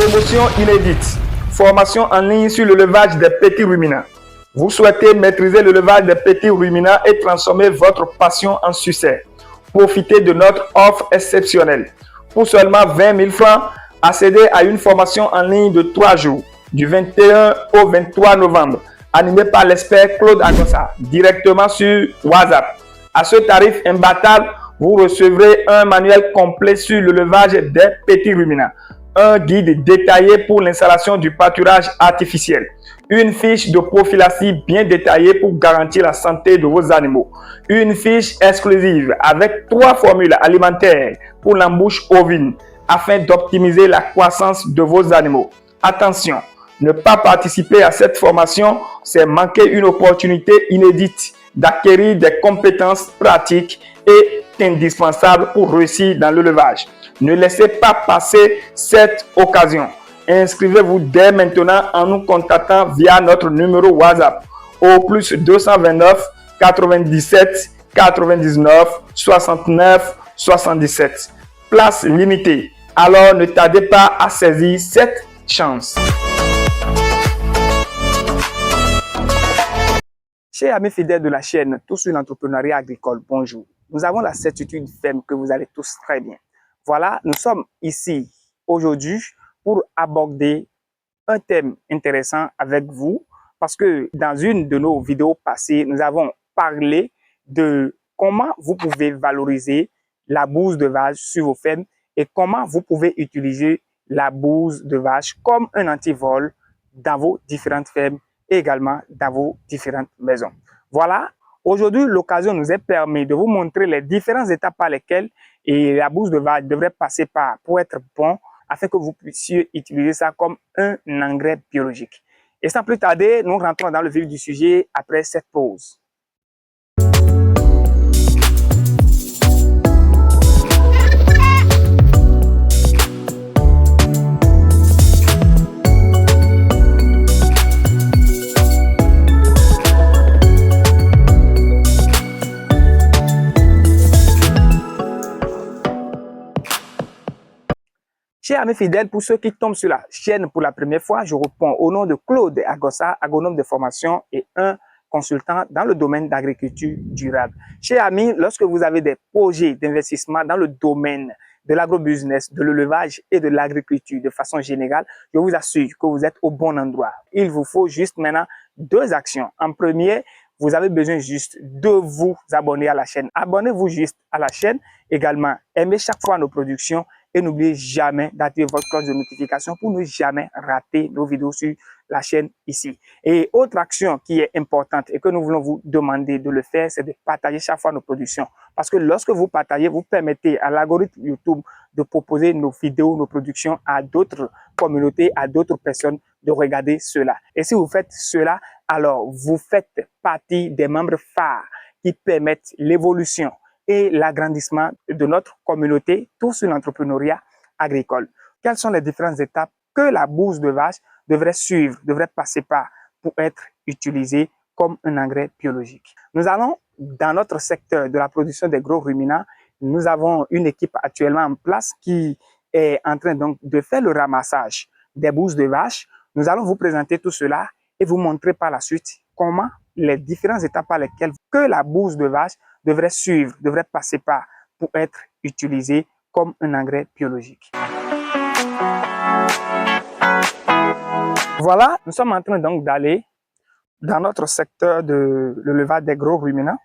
Promotion inédite. Formation en ligne sur l'élevage des petits ruminants. Vous souhaitez maîtriser l'élevage des petits ruminants et transformer votre passion en succès. Profitez de notre offre exceptionnelle. Pour seulement 20 000 francs, accédez à une formation en ligne de 3 jours, du 21 au 23 novembre, animée par l'expert Claude Agossa, directement sur WhatsApp. À ce tarif imbattable, vous recevrez un manuel complet sur l'élevage des petits ruminants, un guide détaillé pour l'installation du pâturage artificiel, une fiche de prophylaxie bien détaillée pour garantir la santé de vos animaux, une fiche exclusive avec 3 formules alimentaires pour l'embouche ovine afin d'optimiser la croissance de vos animaux. Attention, ne pas participer à cette formation, c'est manquer une opportunité inédite d'acquérir des compétences pratiques et indispensables pour réussir dans l'élevage. Ne laissez pas passer cette occasion. Inscrivez-vous dès maintenant en nous contactant via notre numéro WhatsApp au plus 229 97 99 69 77. Place limitée. Alors ne tardez pas à saisir cette chance. Chers amis fidèles de la chaîne Tout sur l'entrepreneuriat agricole, bonjour. Nous avons la certitude ferme que vous allez tous très bien. Voilà, nous sommes ici aujourd'hui pour aborder un thème intéressant avec vous parce que dans une de nos vidéos passées, nous avons parlé de comment vous pouvez valoriser la bouse de vache sur vos fermes et comment vous pouvez utiliser la bouse de vache comme un antivol dans vos différentes fermes et également dans vos différentes maisons. Voilà, aujourd'hui, l'occasion nous est permis de vous montrer les différentes étapes par lesquelles la bouse de vache devrait passer par pour être bon, afin que vous puissiez utiliser ça comme un engrais biologique. Et sans plus tarder, nous rentrons dans le vif du sujet après cette pause. Chers amis fidèles, pour ceux qui tombent sur la chaîne pour la première fois, je réponds au nom de Claude Agossa, agronome de formation et un consultant dans le domaine d'agriculture durable. Chers amis, lorsque vous avez des projets d'investissement dans le domaine de l'agrobusiness, de l'élevage et de l'agriculture de façon générale, je vous assure que vous êtes au bon endroit. Il vous faut juste maintenant 2 actions. En premier, vous avez besoin juste de vous abonner à la chaîne. Abonnez-vous juste à la chaîne. Également, aimez chaque fois nos productions et n'oubliez jamais d'activer votre cloche de notification pour ne jamais rater nos vidéos sur la chaîne ici. Et autre action qui est importante et que nous voulons vous demander de le faire, c'est de partager chaque fois nos productions. Parce que lorsque vous partagez, vous permettez à l'algorithme YouTube de proposer nos vidéos, nos productions à d'autres communautés, à d'autres personnes de regarder cela. Et si vous faites cela, alors vous faites partie des membres phares qui permettent l'évolution et l'agrandissement de notre communauté, tout sur l'entrepreneuriat agricole. Quelles sont les différentes étapes que la bouse de vache devrait suivre, devrait passer par pour être utilisée comme un engrais biologique? Nous allons, dans notre secteur de la production des gros ruminants, nous avons une équipe actuellement en place qui est en train donc de faire le ramassage des bouses de vache. Nous allons vous présenter tout cela et vous montrer par la suite comment les différentes étapes par lesquelles que la bouse de vache devrait suivre, devrait passer par pour être utilisée comme un engrais biologique. Voilà, nous sommes en train donc d'aller dans notre secteur de l'élevage des gros ruminants.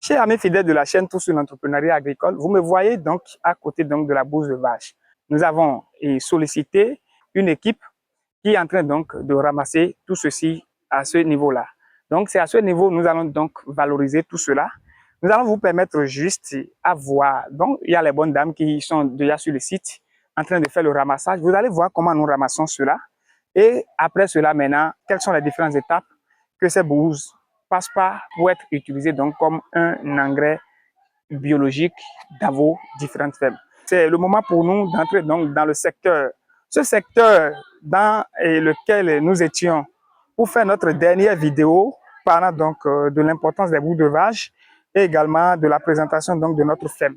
Chers amis fidèles de la chaîne Tout sur l'entrepreneuriat agricole, vous me voyez donc à côté donc de la bouse de vache. Nous avons sollicité une équipe qui est en train donc de ramasser tout ceci à ce niveau-là. Donc, c'est à ce niveau nous allons donc valoriser tout cela. Nous allons vous permettre juste à voir. Donc, il y a les bonnes dames qui sont déjà sur le site en train de faire le ramassage. Vous allez voir comment nous ramassons cela. Et après cela, maintenant, quelles sont les différentes étapes que ces bouses passent par pour être utilisées donc comme un engrais biologique dans vos différentes fermes. C'est le moment pour nous d'entrer donc dans le secteur. Ce secteur dans lequel nous étions pour faire notre dernière vidéo parlant donc de l'importance des boues de vache et également de la présentation donc de notre ferme.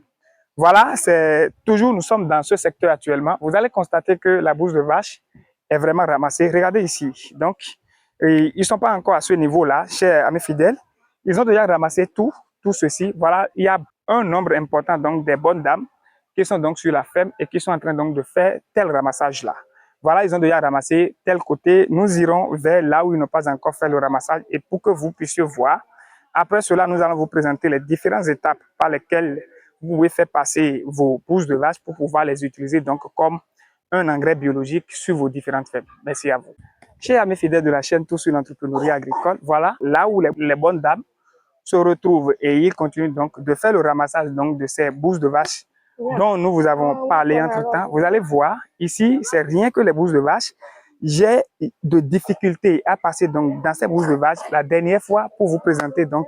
Voilà, c'est toujours, nous sommes dans ce secteur actuellement. Vous allez constater que la bouse de vache est vraiment ramassée. Regardez ici. Donc, ils ne sont pas encore à ce niveau-là, chers amis fidèles. Ils ont déjà ramassé tout ceci. Voilà, il y a un nombre important donc des bonnes dames qui sont donc sur la ferme et qui sont en train donc de faire tel ramassage-là. Voilà, ils ont déjà ramassé tel côté. Nous irons vers là où ils n'ont pas encore fait le ramassage et pour que vous puissiez voir. Après cela, nous allons vous présenter les différentes étapes par lesquelles vous pouvez faire passer vos pousses de vache pour pouvoir les utiliser donc comme un engrais biologique sur vos différentes fermes. Merci à vous. Chers amis fidèles de la chaîne Tout sur l'entrepreneuriat agricole, voilà là où les bonnes dames se retrouvent et ils continuent donc de faire le ramassage donc de ces bousses de vache dont nous vous avons parlé entre temps. Vous allez voir, ici, c'est rien que les bousses de vache. J'ai de difficultés à passer donc dans ces bousses de vache la dernière fois pour vous présenter donc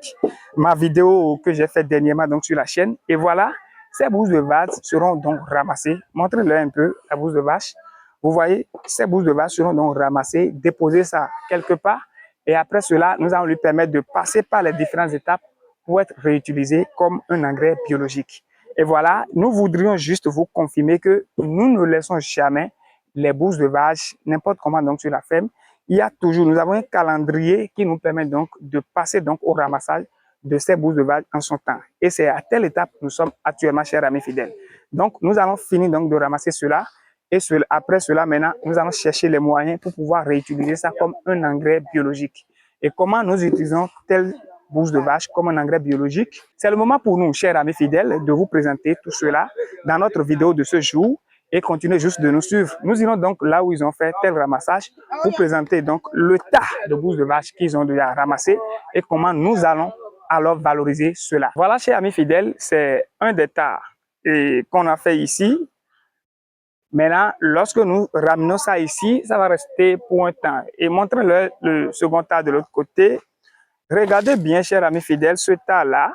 ma vidéo que j'ai faite dernièrement donc sur la chaîne. Et voilà, ces bousses de vache seront donc ramassées. Montrez-leur un peu la bouse de vache. Vous voyez, ces bousses de vache seront donc ramassées, déposer ça quelque part. Et après cela, nous allons lui permettre de passer par les différentes étapes pour être réutilisé comme un engrais biologique. Et voilà, nous voudrions juste vous confirmer que nous ne laissons jamais les bousses de vache n'importe comment donc sur la ferme. Il y a toujours, nous avons un calendrier qui nous permet donc de passer donc au ramassage de ces bousses de vache en son temps. Et c'est à telle étape que nous sommes actuellement, chers amis fidèles. Donc, nous allons finir donc de ramasser cela. Et après cela, maintenant, nous allons chercher les moyens pour pouvoir réutiliser ça comme un engrais biologique. Et comment nous utilisons telle bouse de vache comme un engrais biologique? C'est le moment pour nous, chers amis fidèles, de vous présenter tout cela dans notre vidéo de ce jour et continuez juste de nous suivre. Nous irons donc là où ils ont fait tel ramassage, vous présenter donc le tas de bouse de vache qu'ils ont déjà ramassé et comment nous allons alors valoriser cela. Voilà, chers amis fidèles, c'est un des tas qu'on a fait ici. Maintenant, lorsque nous ramenons ça ici, ça va rester pour un temps. Et montrez-leur le second tas de l'autre côté. Regardez bien, chers amis fidèles, ce tas-là.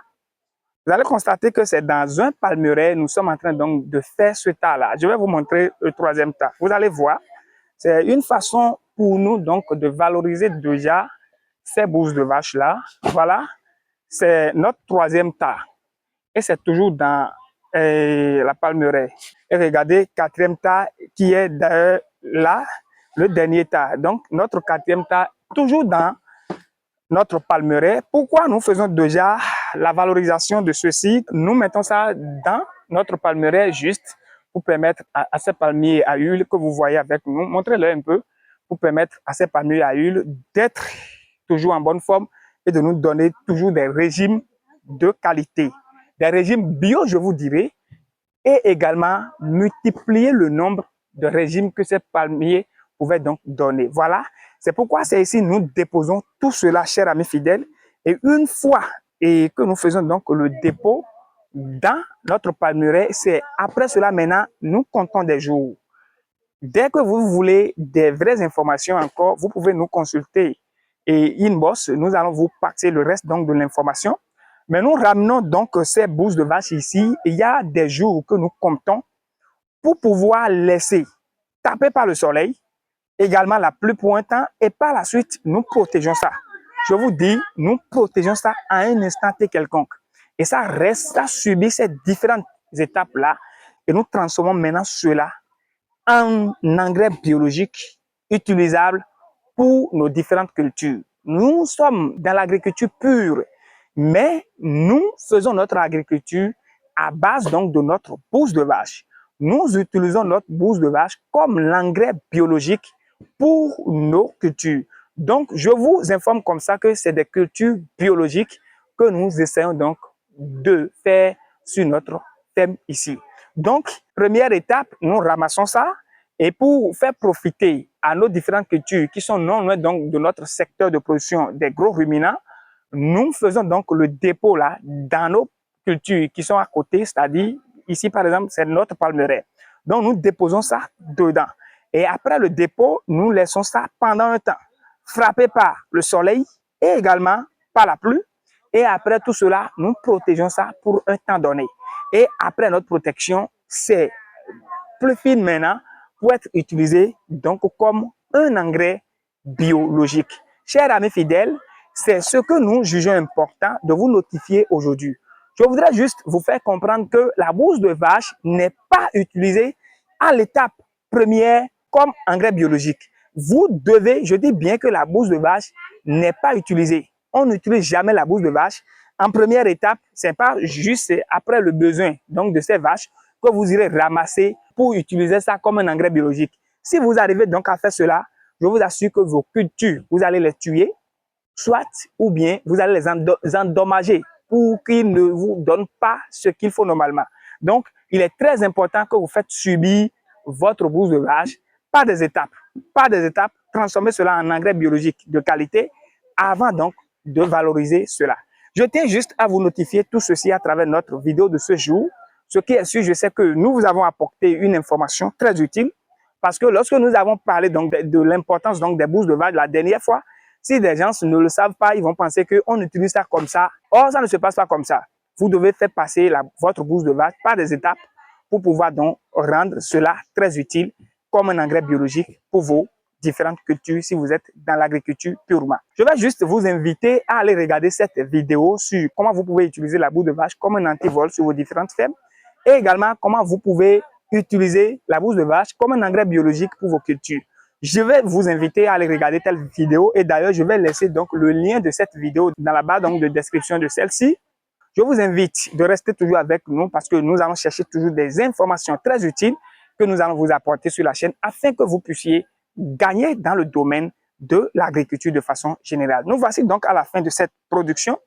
Vous allez constater que c'est dans un palmeraie. Nous sommes en train donc de faire ce tas-là. Je vais vous montrer le troisième tas. Vous allez voir, c'est une façon pour nous donc de valoriser déjà ces bousses de vache-là. Voilà, c'est notre troisième tas. Et c'est toujours dans la palmeraie. Et regardez, quatrième tas qui est là, le dernier tas. Donc, notre quatrième tas, toujours dans notre palmeraie. Pourquoi nous faisons déjà la valorisation de ceci? Nous mettons ça dans notre palmeraie juste pour permettre à ces palmiers à huile que vous voyez avec nous, montrez-le un peu, pour permettre à ces palmiers à huile d'être toujours en bonne forme et de nous donner toujours des régimes de qualité. Des régimes bio, je vous dirais, et également multiplier le nombre de régimes que ces palmiers pouvaient donc donner. Voilà, c'est pourquoi c'est ici nous déposons tout cela, chers amis fidèles, et une fois que nous faisons donc le dépôt dans notre palmeraie, c'est après cela maintenant, nous comptons des jours. Dès que vous voulez des vraies informations encore, vous pouvez nous consulter et inbox, nous allons vous passer le reste donc de l'information. Mais nous ramenons donc ces bousses de vache ici. Il y a des jours que nous comptons pour pouvoir laisser taper par le soleil, également la pluie pour un temps, et par la suite, nous protégeons ça. Je vous dis, nous protégeons ça à un instant quelconque. Et ça reste à subir ces différentes étapes-là, et nous transformons maintenant cela en engrais biologique utilisable pour nos différentes cultures. Nous sommes dans l'agriculture pure, mais nous faisons notre agriculture à base donc de notre bouse de vache. Nous utilisons notre bouse de vache comme l'engrais biologique pour nos cultures. Donc, je vous informe comme ça que c'est des cultures biologiques que nous essayons donc de faire sur notre ferme ici. Donc, première étape, nous ramassons ça et pour faire profiter à nos différentes cultures qui sont non loin donc de notre secteur de production des gros ruminants, nous faisons donc le dépôt là dans nos cultures qui sont à côté, c'est-à-dire ici par exemple, c'est notre palmeraie. Donc nous déposons ça dedans. Et après le dépôt, nous laissons ça pendant un temps, frappé par le soleil et également par la pluie. Et après tout cela, nous protégeons ça pour un temps donné. Et après notre protection, c'est plus fine maintenant pour être utilisé donc comme un engrais biologique. Chers amis fidèles, c'est ce que nous jugeons important de vous notifier aujourd'hui. Je voudrais juste vous faire comprendre que la bouse de vache n'est pas utilisée à l'étape première comme engrais biologique. Vous devez, je dis bien que la bouse de vache n'est pas utilisée. On n'utilise jamais la bouse de vache. En première étape, c'est pas juste après le besoin donc de ces vaches que vous irez ramasser pour utiliser ça comme un engrais biologique. Si vous arrivez donc à faire cela, je vous assure que vos cultures, vous allez les tuer, soit ou bien vous allez les endommager pour qu'ils ne vous donnent pas ce qu'il faut normalement. Donc, il est très important que vous faites subir votre bouse de vache par des étapes. Par des étapes, transformez cela en engrais biologique de qualité avant donc de valoriser cela. Je tiens juste à vous notifier tout ceci à travers notre vidéo de ce jour. Ce qui est sûr, je sais que nous vous avons apporté une information très utile parce que lorsque nous avons parlé donc de l'importance donc des bousses de vache la dernière fois, si des gens ne le savent pas, ils vont penser qu'on utilise ça comme ça. Or, ça ne se passe pas comme ça. Vous devez faire passer votre bouse de vache par des étapes pour pouvoir donc rendre cela très utile comme un engrais biologique pour vos différentes cultures si vous êtes dans l'agriculture purement. Je vais juste vous inviter à aller regarder cette vidéo sur comment vous pouvez utiliser la bouse de vache comme un antivol sur vos différentes fermes et également comment vous pouvez utiliser la bouse de vache comme un engrais biologique pour vos cultures. Je vais vous inviter à aller regarder telle vidéo et d'ailleurs, je vais laisser donc le lien de cette vidéo dans la barre donc de description de celle-ci. Je vous invite de rester toujours avec nous parce que nous allons chercher toujours des informations très utiles que nous allons vous apporter sur la chaîne afin que vous puissiez gagner dans le domaine de l'agriculture de façon générale. Nous voici donc à la fin de cette production.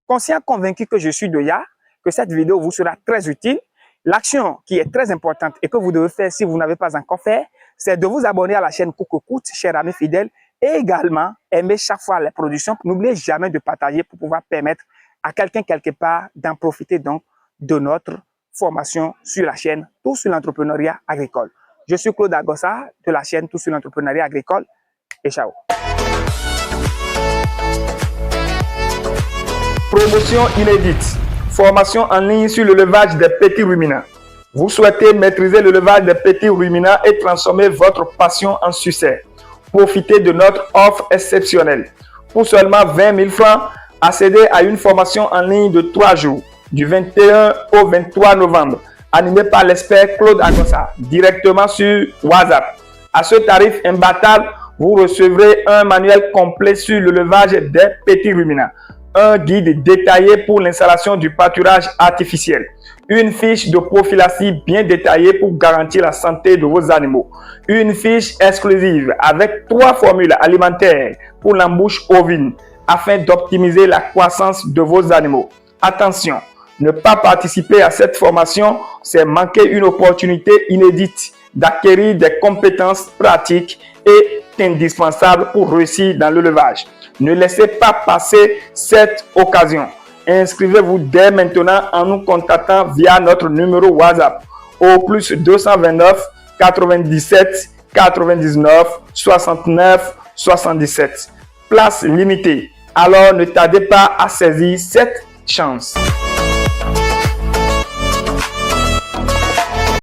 Conscient, convaincu que je suis de Ya, que cette vidéo vous sera très utile. L'action qui est très importante et que vous devez faire si vous n'avez pas encore fait, c'est de vous abonner à la chaîne Cook, chers amis fidèles, et également aimer chaque fois les productions. N'oubliez jamais de partager pour pouvoir permettre à quelqu'un quelque part d'en profiter donc de notre formation sur la chaîne Tout sur l'entrepreneuriat agricole. Je suis Claude Agossa de la chaîne Tout sur l'entrepreneuriat agricole et ciao. Promotion inédite. Formation en ligne sur l'élevage des petits ruminants. Vous souhaitez maîtriser l'élevage des petits ruminants et transformer votre passion en succès. Profitez de notre offre exceptionnelle. Pour seulement 20 000 francs, accédez à une formation en ligne de 3 jours, du 21 au 23 novembre, animée par l'expert Claude Agossa, directement sur WhatsApp. À ce tarif imbattable, vous recevrez un manuel complet sur l'élevage des petits ruminants, un guide détaillé pour l'installation du pâturage artificiel, une fiche de prophylaxie bien détaillée pour garantir la santé de vos animaux, une fiche exclusive avec 3 formules alimentaires pour l'embouche ovine afin d'optimiser la croissance de vos animaux. Attention, ne pas participer à cette formation, c'est manquer une opportunité inédite d'acquérir des compétences pratiques et indispensables pour réussir dans l'élevage. Ne laissez pas passer cette occasion. Inscrivez-vous dès maintenant en nous contactant via notre numéro WhatsApp au plus 229 97 99 69 77. Place limitée. Alors ne tardez pas à saisir cette chance.